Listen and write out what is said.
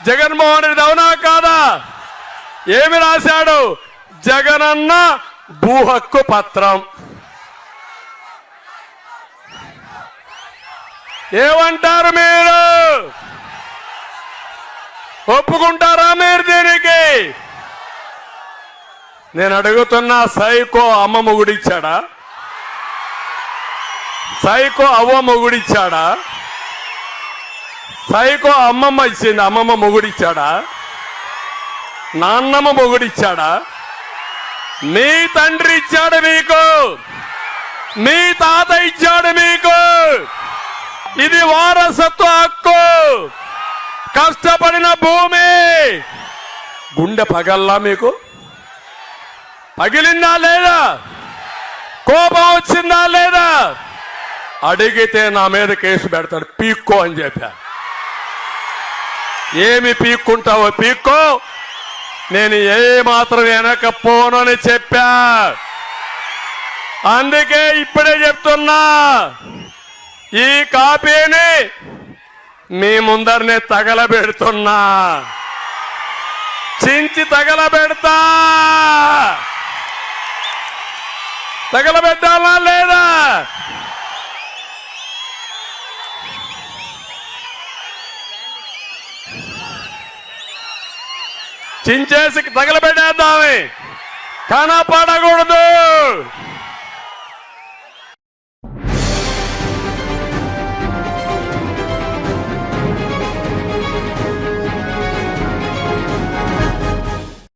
జగన్మోహన్ రెడ్డి అవునా కాదా? ఏమి రాశాడు? జగనన్న భూ హక్కు పత్రం. ఏమంటారు మీరు? ఒప్పుకుంటారా మీరు దీనికి? నేను అడుగుతున్నా, సైకో అమ్మ మొగుడిచ్చాడా? సైకో అవ్వ మొగుడిచ్చాడా? సైకో అమ్మమ్మ ఇచ్చింది, అమ్మమ్మ మొగుడిచ్చాడా? నాన్నమ్మ మొగుడిచ్చాడా? మీ తండ్రి ఇచ్చాడు మీకు, మీ తాత ఇచ్చాడు మీకు. ఇది వారసత్వ హక్కు. కష్టపడిన భూమి. గుండె పగల్లా మీకు? పగిలిందా లేదా? కోపం వచ్చిందా లేదా? అడిగితే నా మీద కేసు పెడతాడు, పీక్కో అని చెప్పా. ఏమి పీక్కుంటావో పీక్కో, నేను ఏ మాత్రం వెనకపోనని చెప్పా. అందుకే ఇప్పుడే చెప్తున్నా, ఈ కాపీని మీ ముందరనే తగలబెడుతున్నా, చించి తగలబెడతా. తగలబెట్టాలా లేదా? చించేసి తగలబెట్టేద్దామే, కనపడకూడదు.